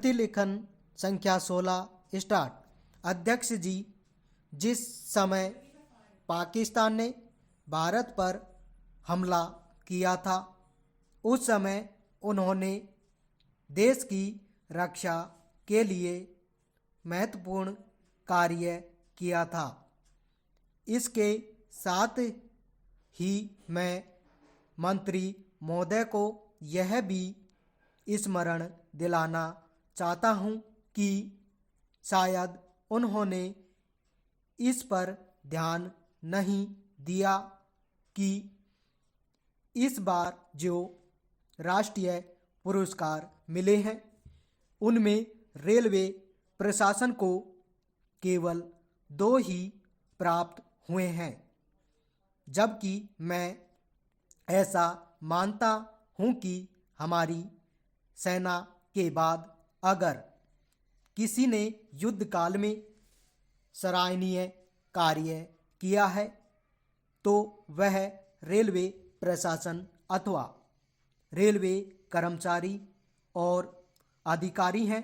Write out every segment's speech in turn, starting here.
प्रतिलेखन संख्या 16 स्टार्ट। अध्यक्ष जी, जिस समय पाकिस्तान ने भारत पर हमला किया था उस समय उन्होंने देश की रक्षा के लिए महत्वपूर्ण कार्य किया था। इसके साथ ही मैं मंत्री महोदय को यह भी स्मरण दिलाना चाहता हूं कि शायद उन्होंने इस पर ध्यान नहीं दिया कि इस बार जो राष्ट्रीय पुरस्कार मिले हैं उनमें रेलवे प्रशासन को केवल 2 ही प्राप्त हुए हैं, जबकि मैं ऐसा मानता हूं कि हमारी सेना के बाद अगर किसी ने युद्ध काल में सराहनीय कार्य किया है तो वह रेलवे प्रशासन अथवा रेलवे कर्मचारी और अधिकारी हैं।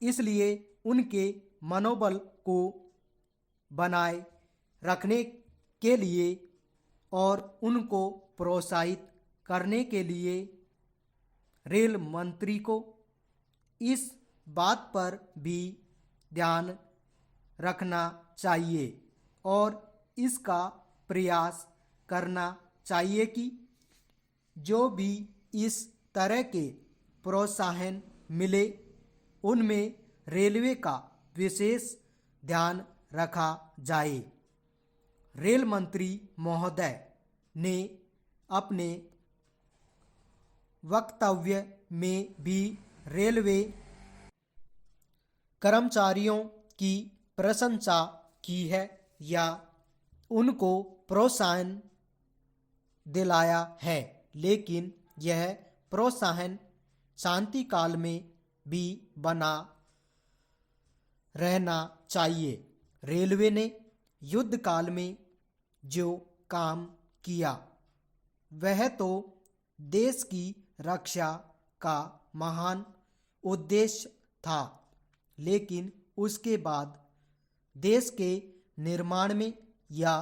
इसलिए उनके मनोबल को बनाए रखने के लिए और उनको प्रोत्साहित करने के लिए रेल मंत्री को इस बात पर भी ध्यान रखना चाहिए और इसका प्रयास करना चाहिए कि जो भी इस तरह के प्रोत्साहन मिले उनमें रेलवे का विशेष ध्यान रखा जाए। रेल मंत्री महोदय ने अपने वक्तव्य में भी रेलवे कर्मचारियों की प्रशंसा की है या उनको प्रोत्साहन दिलाया है, लेकिन यह प्रोत्साहन शांति काल में भी बना रहना चाहिए। रेलवे ने युद्ध काल में जो काम किया वह तो देश की रक्षा का महान उद्देश्य था, लेकिन उसके बाद देश के निर्माण में या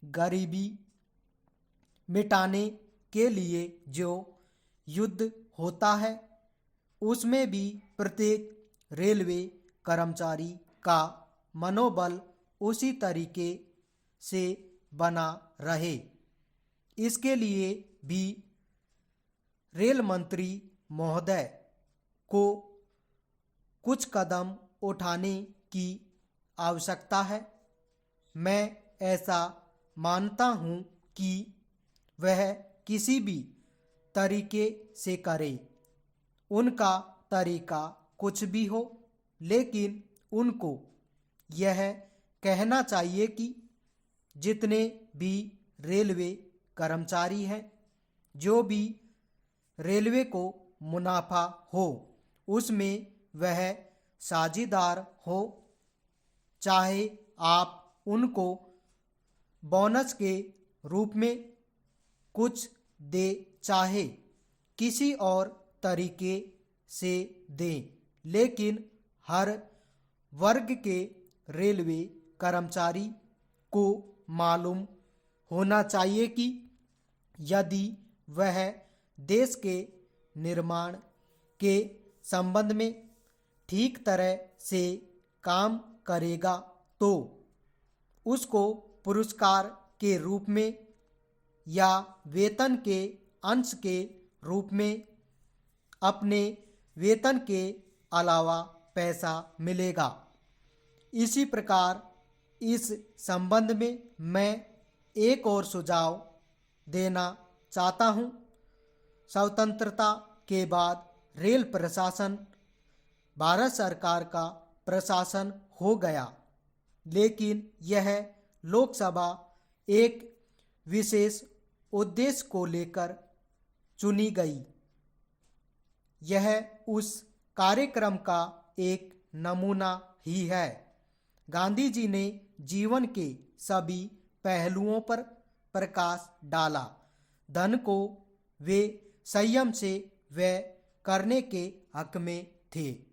गरीबी मिटाने के लिए जो युद्ध होता है उसमें भी प्रत्येक रेलवे कर्मचारी का मनोबल उसी तरीके से बना रहे। इसके लिए भी रेल मंत्री महोदय को कुछ कदम उठाने की आवश्यकता है। मैं ऐसा मानता हूं कि वह किसी भी तरीके से करे, उनका तरीका कुछ भी हो, लेकिन उनको यह कहना चाहिए कि जितने भी रेलवे कर्मचारी हैं, जो भी रेलवे को मुनाफा हो उसमें वह साझेदार हो, चाहे आप उनको बोनस के रूप में कुछ दे, चाहे किसी और तरीके से दें, लेकिन हर वर्ग के रेलवे कर्मचारी को मालूम होना चाहिए कि यदि वह देश के निर्माण के संबंध में ठीक तरह से काम करेगा तो उसको पुरस्कार के रूप में या वेतन के अंश के रूप में अपने वेतन के अलावा पैसा मिलेगा। इसी प्रकार इस संबंध में मैं एक और सुझाव देना चाहता हूं। स्वतंत्रता के बाद रेल प्रशासन भारत सरकार का प्रशासन हो गया, लेकिन यह लोकसभा एक विशेष उद्देश्य को लेकर चुनी गई। यह उस कार्यक्रम का एक नमूना ही है। गांधी जी ने जीवन के सभी पहलुओं पर प्रकाश डाला। धन को वे संयम से व्यय करने के हक में थे।